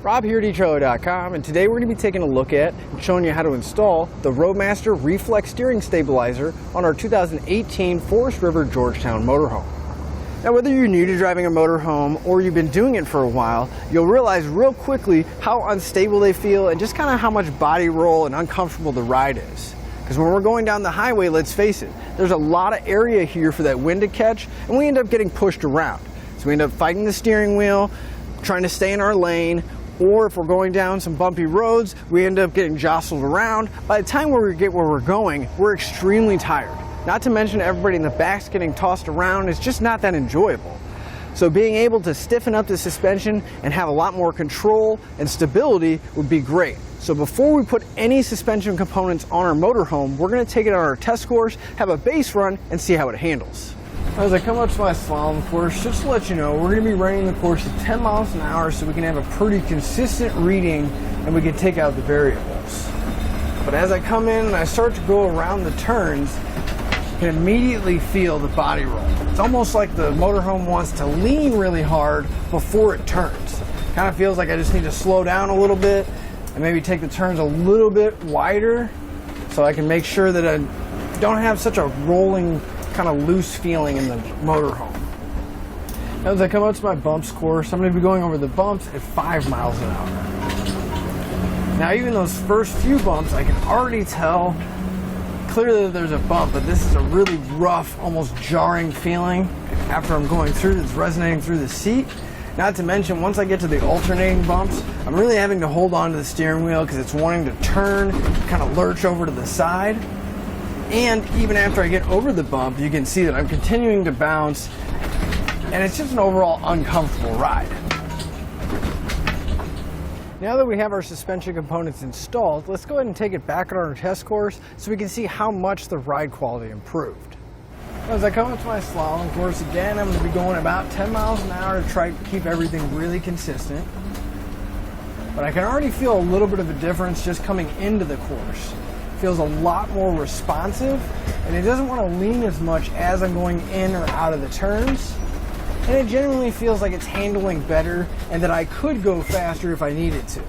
Rob here at eTrailer.com, and today we're going to be taking a look at and showing you how to install the Roadmaster Reflex Steering Stabilizer on our 2018 Forest River Georgetown Motorhome. Now, whether you're new to driving a motorhome or you've been doing it for a while, you'll realize real quickly how unstable they feel and just kind of how much body roll and uncomfortable the ride is. Because when we're going down the highway, let's face it, there's a lot of area here for that wind to catch, and we end up getting pushed around. So we end up fighting the steering wheel, trying to stay in our lane, or if we're going down some bumpy roads, we end up getting jostled around. By the time we get where we're going, we're extremely tired. Not to mention everybody in the back's getting tossed around. It's just not that enjoyable. So being able to stiffen up the suspension and have a lot more control and stability would be great. So before we put any suspension components on our motorhome, we're going to take it on our test course, have a base run, and see how it handles. As I come up to my slalom course, just to let you know, we're going to be running the course at 10 miles an hour so we can have a pretty consistent reading and we can take out the variables. But as I come in and I start to go around the turns, you can immediately feel the body roll. It's almost like the motorhome wants to lean really hard before it turns. Kind of feels like I just need to slow down a little bit and maybe take the turns a little bit wider so I can make sure that I don't have such a rolling, kind of loose feeling in the motorhome. Now, as I come up to my bumps course, I'm going to be going over the bumps at 5 miles an hour. Now, even those first few bumps, I can already tell clearly that there's a bump, but this is a really rough, almost jarring feeling after I'm going through. It's resonating through the seat. Not to mention, once I get to the alternating bumps, I'm really having to hold on to the steering wheel because it's wanting to turn, kind of lurch over to the side. And even after I get over the bump, you can see that I'm continuing to bounce, and it's just an overall uncomfortable ride. Now that we have our suspension components installed, let's go ahead and take it back on our test course so we can see how much the ride quality improved. As I come up to my slalom course again, I'm going to be going about 10 miles an hour to try to keep everything really consistent. But I can already feel a little bit of a difference just coming into the course. Feels a lot more responsive, and it doesn't want to lean as much as I'm going in or out of the turns. And it genuinely feels like it's handling better and that I could go faster if I needed to.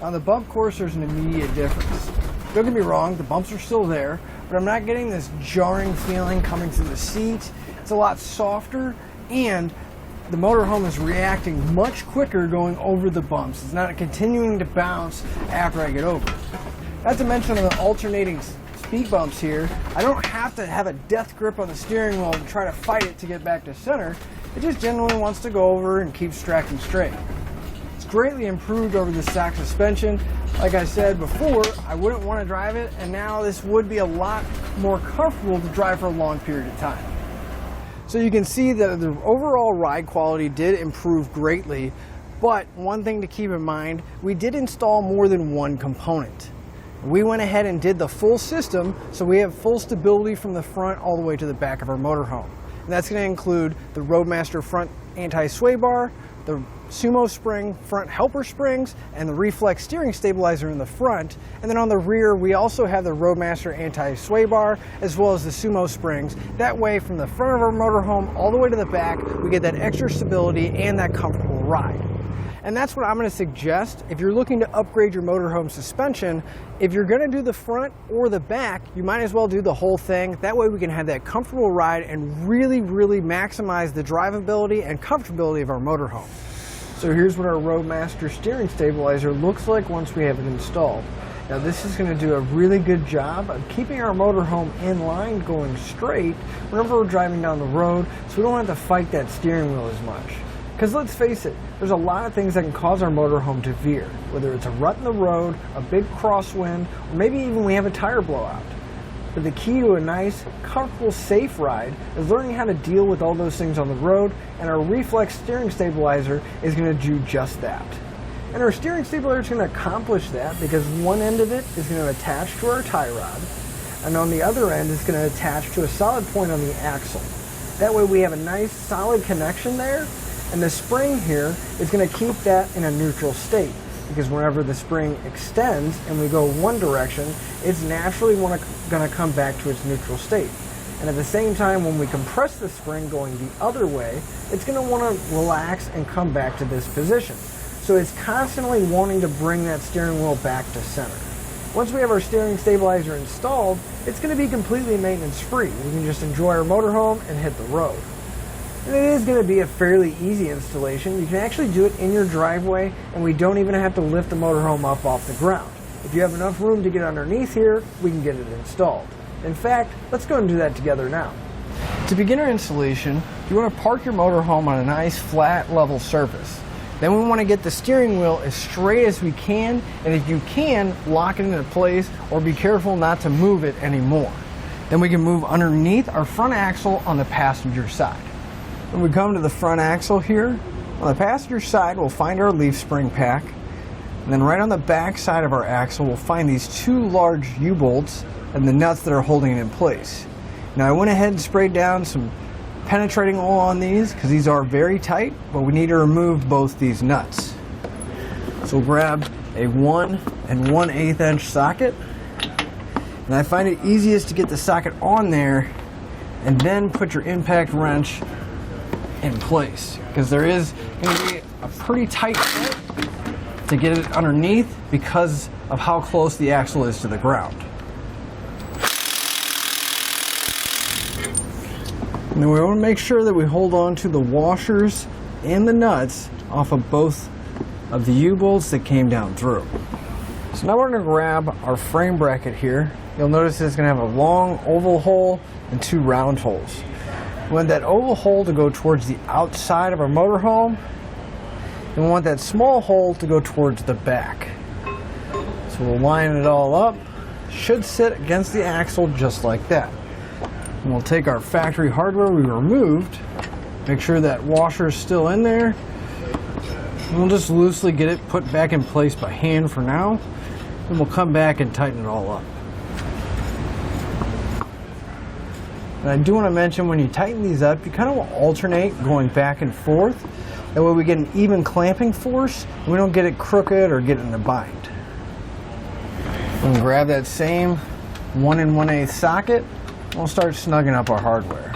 On the bump course, there's an immediate difference. Don't get me wrong, the bumps are still there, but I'm not getting this jarring feeling coming through the seat. It's a lot softer, and the motorhome is reacting much quicker going over the bumps. It's not continuing to bounce after I get over. Not to mention on the alternating speed bumps here, I don't have to have a death grip on the steering wheel and try to fight it to get back to center. It just generally wants to go over and keep tracking straight. It's greatly improved over the stock suspension. Like I said before, I wouldn't want to drive it, and now this would be a lot more comfortable to drive for a long period of time. So you can see that the overall ride quality did improve greatly, but one thing to keep in mind, we did install more than one component. We went ahead and did the full system, so we have full stability from the front all the way to the back of our motorhome. And that's going to include the Roadmaster front Anti-Sway Bar, the SumoSpring front helper springs, and the Reflex Steering Stabilizer in the front. And then on the rear, we also have the Roadmaster Anti-Sway Bar, as well as the SumoSprings. That way, from the front of our motorhome all the way to the back, we get that extra stability and that comfortable ride. And that's what I'm going to suggest if you're looking to upgrade your motorhome suspension. If you're going to do the front or the back, you might as well do the whole thing. That way we can have that comfortable ride and really maximize the drivability and comfortability of our motorhome. So here's what our Roadmaster Steering Stabilizer looks like once we have it installed. Now, this is going to do a really good job of keeping our motorhome in line, going straight whenever we're driving down the road, so we don't have to fight that steering wheel as much. Because let's face it, there's a lot of things that can cause our motorhome to veer, whether it's a rut in the road, a big crosswind, or maybe even we have a tire blowout. But the key to a nice, comfortable, safe ride is learning how to deal with all those things on the road, and our Reflex Steering Stabilizer is going to do just that. And our steering stabilizer is going to accomplish that because one end of it is going to attach to our tie rod, and on the other end is going to attach to a solid point on the axle. That way we have a nice, solid connection there. And the spring here is going to keep that in a neutral state, because whenever the spring extends and we go one direction, it's naturally going to come back to its neutral state. And at the same time, when we compress the spring going the other way, it's going to want to relax and come back to this position. so it's constantly wanting to bring that steering wheel back to center. Once we have our steering stabilizer installed, it's going to be completely maintenance free. We can just enjoy our motorhome and hit the road. And it is going to be a fairly easy installation. You can actually do it in your driveway, and we don't even have to lift the motorhome up off the ground. If you have enough room to get underneath here, we can get it installed. In fact, let's go and do that together now. To begin our installation, you want to park your motorhome on a nice flat level surface. Then we want to get the steering wheel as straight as we can, and if you can, lock it into place or be careful not to move it anymore. Then we can move underneath our front axle on the passenger side. When we come to the front axle here, on the passenger side we'll find our leaf spring pack, and then right on the back side of our axle we'll find these two large U-bolts and the nuts that are holding it in place. Now I went ahead and sprayed down some penetrating oil on these because these are very tight, but we need to remove both these nuts. So we'll grab a 1 1/8 inch socket, and I find it easiest to get the socket on there and then put your impact wrench in place, because there is going to be a pretty tight fit to get it underneath because of how close the axle is to the ground. And then we want to make sure that we hold on to the washers and the nuts off of both of the U-bolts that came down through. So now we're going to grab our frame bracket here. You'll notice it's going to have a long oval hole and 2 round holes. We want that oval hole to go towards the outside of our motorhome, and we want that small hole to go towards the back. So we'll line it all up. Should sit against the axle just like that. And we'll take our factory hardware we removed, make sure that washer is still in there, and we'll just loosely get it put back in place by hand for now, and we'll come back and tighten it all up. And I do want to mention, when you tighten these up, you kind of will alternate going back and forth. That way we get an even clamping force, and we don't get it crooked or get it in a bind. We'll grab that same 1 1/8 socket. We'll start snugging up our hardware.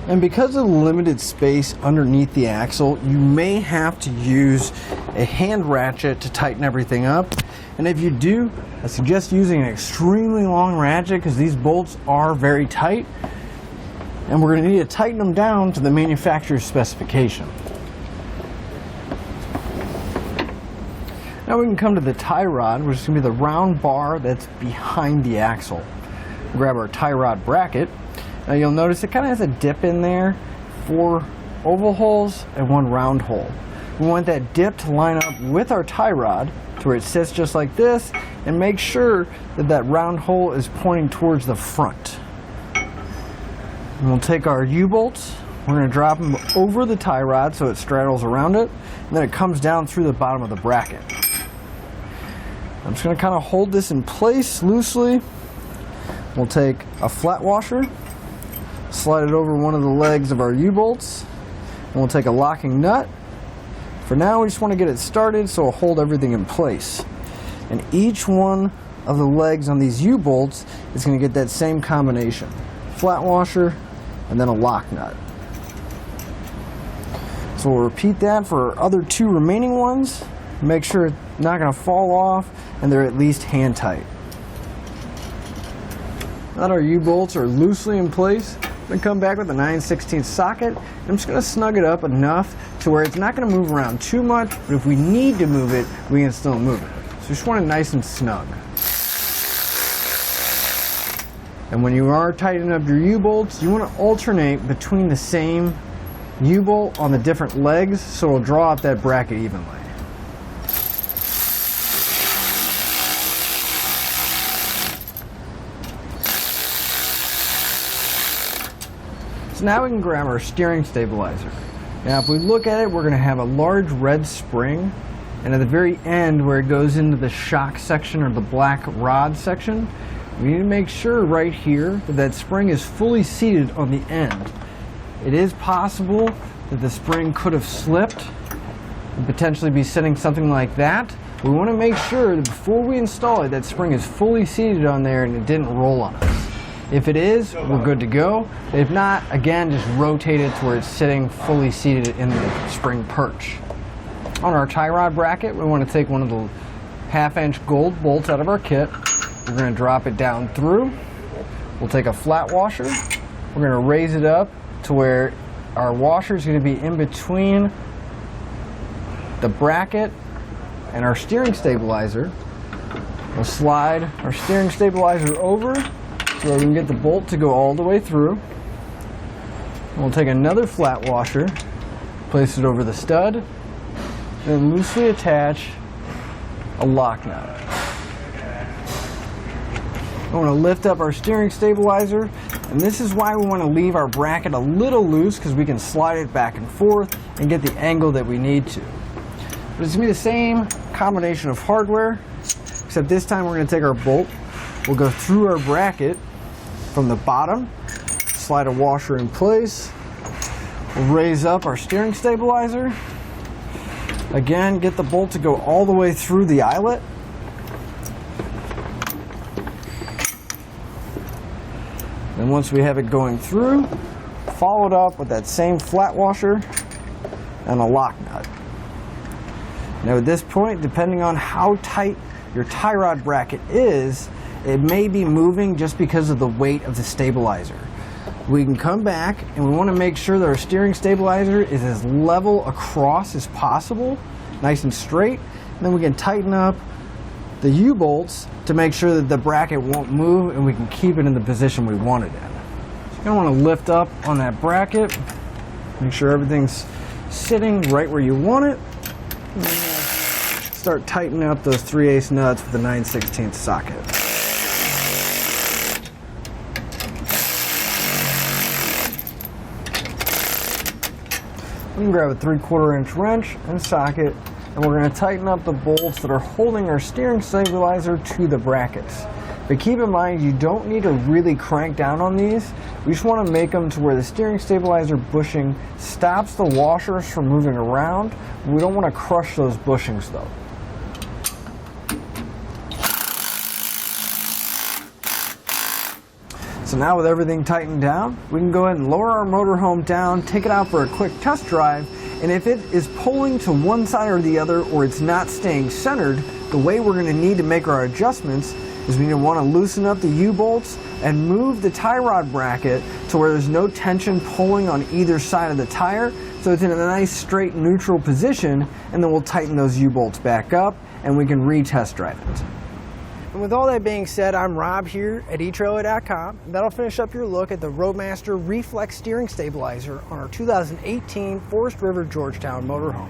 And because of the limited space underneath the axle, you may have to use a hand ratchet to tighten everything up. And if you do, I suggest using an extremely long ratchet, because these bolts are very tight, and we're going to need to tighten them down to the manufacturer's specification. Now we can come to the tie rod, which is going to be the round bar that's behind the axle. We'll grab our tie rod bracket. Now you'll notice it kind of has a dip in there, 4 oval holes and 1 round hole. We want that dip to line up with our tie rod to where it sits just like this, and make sure that that round hole is pointing towards the front. And we'll take our U-bolts, we're going to drop them over the tie rod so it straddles around it, and then it comes down through the bottom of the bracket. I'm just going to kind of hold this in place loosely. We'll take a flat washer, slide it over one of the legs of our U-bolts, and we'll take a locking nut. For now, we just want to get it started so it'll hold everything in place. And each one of the legs on these U-bolts is going to get that same combination. Flat washer, and then a lock nut. So we'll repeat that for our other 2 remaining ones. Make sure it's not going to fall off, and they're at least hand tight. Now that our U-bolts are loosely in place, I'm going to come back with a 9/16 socket. I'm just going to snug it up enough to where it's not going to move around too much, but if we need to move it, we can still move it. So you just want it nice and snug. And when you are tightening up your U-bolts, you want to alternate between the same U-bolt on the different legs so it'll draw up that bracket evenly. So now we can grab our steering stabilizer. Now if we look at it, we're going to have a large red spring, and at the very end where it goes into the shock section or the black rod section, we need to make sure right here that that spring is fully seated on the end. It is possible that the spring could have slipped and potentially be sitting something like that. We want to make sure that before we install it, that spring is fully seated on there and it didn't roll on us. If it is, we're good to go. If not, again, just rotate it to where it's sitting fully seated in the spring perch. On our tie rod bracket, we want to take one of the 1/2-inch gold bolts out of our kit. We're going to drop it down through. We'll take a flat washer. We're going to raise it up to where our washer is going to be in between the bracket and our steering stabilizer. We'll slide our steering stabilizer over so we can get the bolt to go all the way through. We'll take another flat washer, place it over the stud, and loosely attach a lock nut. I want to lift up our steering stabilizer, and this is why we want to leave our bracket a little loose, because we can slide it back and forth and get the angle that we need to. But it's going to be the same combination of hardware, except this time we're going to take our bolt, we'll go through our bracket from the bottom, slide a washer in place, we'll raise up our steering stabilizer, again get the bolt to go all the way through the eyelet. And once we have it going through, follow it up with that same flat washer and a lock nut. Now at this point, depending on how tight your tie rod bracket is, it may be moving just because of the weight of the stabilizer. We can come back and we want to make sure that our steering stabilizer is as level across as possible, nice and straight, and then we can tighten up the U-bolts to make sure that the bracket won't move and we can keep it in the position we want it in. So you're going to want to lift up on that bracket, make sure everything's sitting right where you want it, and then start tightening up those 3/8 nuts with the 9/16 socket. We can grab a 3/4 inch wrench and socket, and we're going to tighten up the bolts that are holding our steering stabilizer to the brackets. But keep in mind, you don't need to really crank down on these. We just want to make them to where the steering stabilizer bushing stops the washers from moving around. We don't want to crush those bushings though. So now with everything tightened down, we can go ahead and lower our motorhome down, take it out for a quick test drive, and if it is pulling to one side or the other, or it's not staying centered, the way we're going to need to make our adjustments is we want to loosen up the U-bolts and move the tie rod bracket to where there's no tension pulling on either side of the tire, so it's in a nice straight neutral position, and then we'll tighten those U-bolts back up and we can retest drive it. And with all that being said, I'm Rob here at eTrailer.com. That'll finish up your look at the Roadmaster Reflex Steering Stabilizer on our 2018 Forest River Georgetown Motorhome.